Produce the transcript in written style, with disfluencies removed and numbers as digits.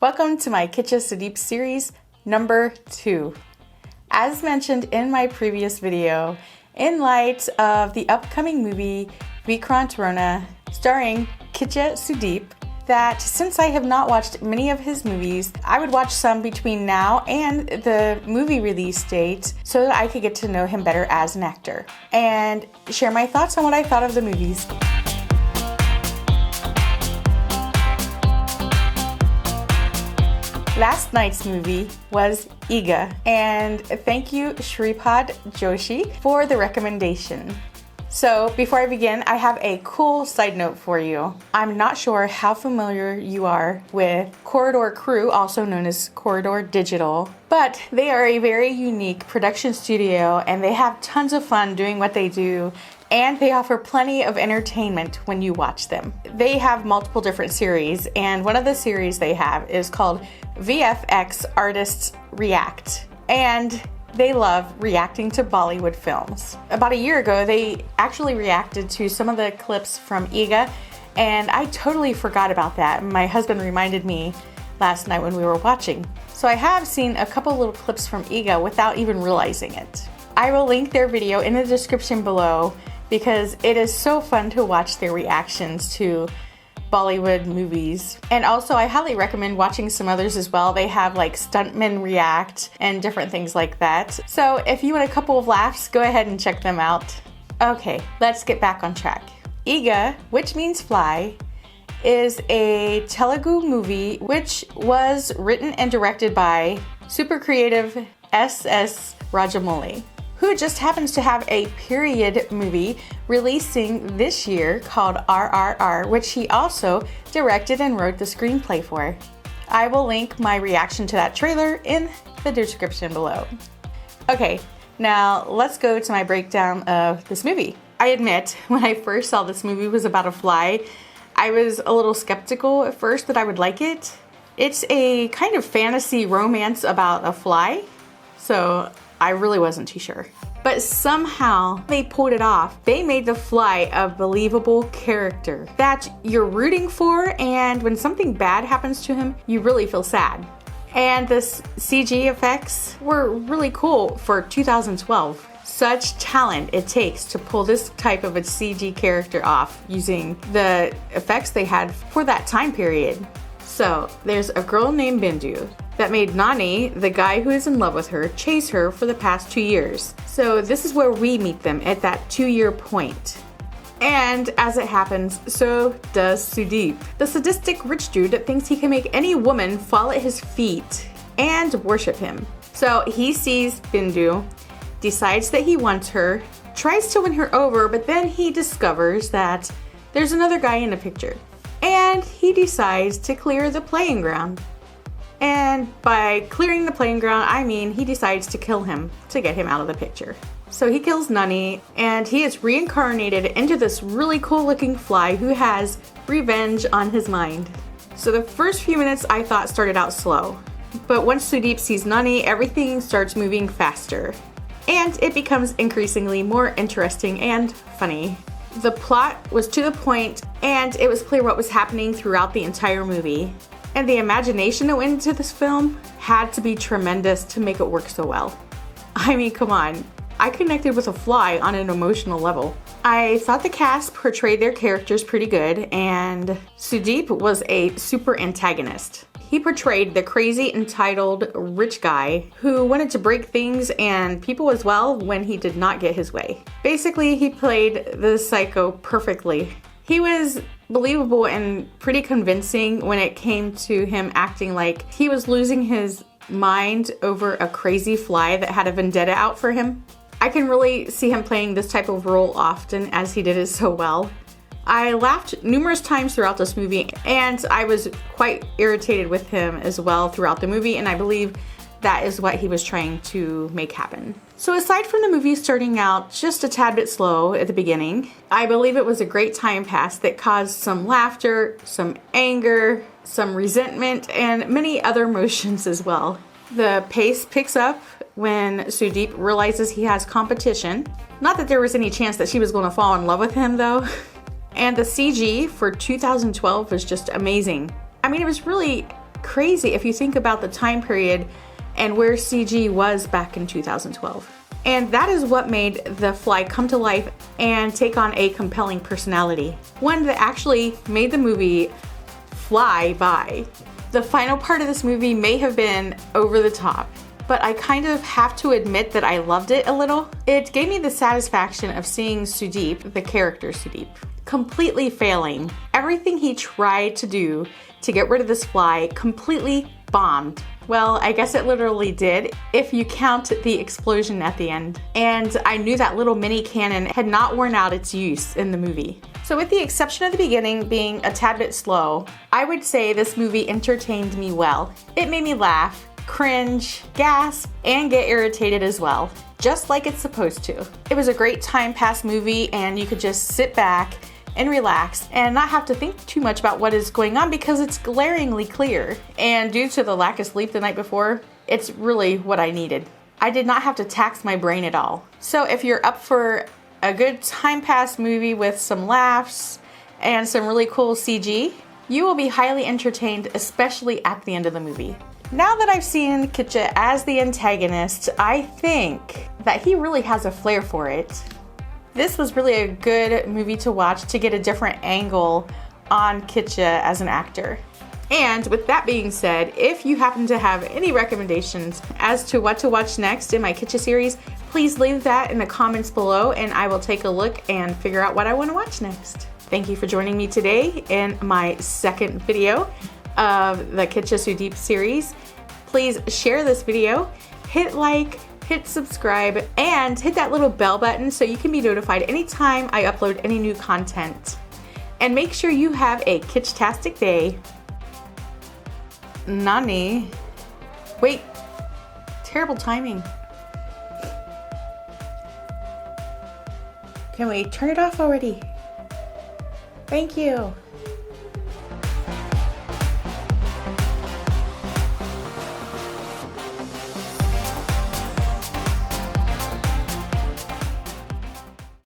Welcome to my Kitcha Sudeep series number 2. As mentioned in my previous video, in light of the upcoming movie Vikrant Rona starring Kitcha Sudeep, that since I have not watched many of his movies, I would watch some between now and the movie release date so that I could get to know him better as an actor and share my thoughts on what I thought of the movies. Last night's movie was Eega, and thank you Shripad Joshi for the recommendation. So before I begin, I have a cool side note for you. I'm not sure how familiar you are with Corridor Crew, also known as Corridor Digital, but they are a very unique production studio and they have tons of fun doing what they do, and they offer plenty of entertainment when you watch them. They have multiple different series, and one of the series they have is called VFX Artists React, and they love reacting to Bollywood films. About a year ago, they actually reacted to some of the clips from Eega, and I totally forgot about that. My husband reminded me last night when we were watching. So I have seen a couple little clips from Eega without even realizing it. I will link their video in the description below because it is so fun to watch their reactions to Bollywood movies. And also I highly recommend watching some others as well. They have like stuntmen react and different things like that. So if you want a couple of laughs, go ahead and check them out. Okay, let's get back on track. Eega, which means fly, is a Telugu movie which was written and directed by super creative S.S. Rajamouli, who just happens to have a period movie releasing this year called RRR, which he also directed and wrote the screenplay for. I will link my reaction to that trailer in the description below. Okay, now let's go to my breakdown of this movie. I admit, when I first saw this movie was about a fly, I was a little skeptical at first that I would like it. It's a kind of fantasy romance about a fly, so I really wasn't too sure. But somehow they pulled it off. They made the fly a believable character that you're rooting for, and when something bad happens to him, you really feel sad. And the CG effects were really cool for 2012. Such talent it takes to pull this type of a CG character off using the effects they had for that time period. So there's a girl named Bindu that made Nani, the guy who is in love with her, chase her for the past 2 years. So this is where we meet them, at that 2-year point. And as it happens, so does Sudeep, the sadistic rich dude that thinks he can make any woman fall at his feet and worship him. So he sees Bindu, decides that he wants her, tries to win her over, but then he discovers that there's another guy in the picture. And he decides to clear the playing ground. And by clearing the playing ground, I mean he decides to kill him to get him out of the picture. So he kills Nani, and he is reincarnated into this really cool looking fly who has revenge on his mind. So the first few minutes I thought started out slow, but once Sudeep sees Nani, everything starts moving faster. And it becomes increasingly more interesting and funny. The plot was to the point, and it was clear what was happening throughout the entire movie. And the imagination that went into this film had to be tremendous to make it work so well. I mean, come on. I connected with a fly on an emotional level. I thought the cast portrayed their characters pretty good, and Sudeep was a super antagonist. He portrayed the crazy, entitled, rich guy who wanted to break things and people as well when he did not get his way. Basically, he played the psycho perfectly. He was believable and pretty convincing when it came to him acting like he was losing his mind over a crazy fly that had a vendetta out for him. I can really see him playing this type of role often, as he did it so well. I laughed numerous times throughout this movie, and I was quite irritated with him as well throughout the movie, and I believe that is what he was trying to make happen. So aside from the movie starting out just a tad bit slow at the beginning, I believe it was a great time pass that caused some laughter, some anger, some resentment, and many other emotions as well. The pace picks up when Sudeep realizes he has competition. Not that there was any chance that she was going to fall in love with him though. And the CG for 2012 was just amazing. I mean, it was really crazy if you think about the time period and where CG was back in 2012. And that is what made The Fly come to life and take on a compelling personality. One that actually made the movie fly by. The final part of this movie may have been over the top, but I kind of have to admit that I loved it a little. It gave me the satisfaction of seeing Sudeep, the character Sudeep, completely failing. Everything he tried to do to get rid of this fly completely bombed. Well, I guess it literally did, if you count the explosion at the end. And I knew that little mini cannon had not worn out its use in the movie. So with the exception of the beginning being a tad bit slow, I would say this movie entertained me well. It made me laugh, cringe, gasp, and get irritated as well, just like it's supposed to. It was a great time pass movie, and you could just sit back and relax and not have to think too much about what is going on because it's glaringly clear. And due to the lack of sleep the night before, it's really what I needed. I did not have to tax my brain at all. So if you're up for a good time pass movie with some laughs and some really cool CG, you will be highly entertained, especially at the end of the movie. Now that I've seen Kitcha as the antagonist, I think that he really has a flair for it. This was really a good movie to watch to get a different angle on Kitcha as an actor. And with that being said, if you happen to have any recommendations as to what to watch next in my Kitcha series, please leave that in the comments below and I will take a look and figure out what I want to watch next. Thank you for joining me today in my second video of the Kitcha Sudeep series. Please share this video, hit like, hit subscribe, and hit that little bell button so you can be notified anytime I upload any new content. And make sure you have a kitsch-tastic day. Nani? Wait, terrible timing. Can we turn it off already? Thank you.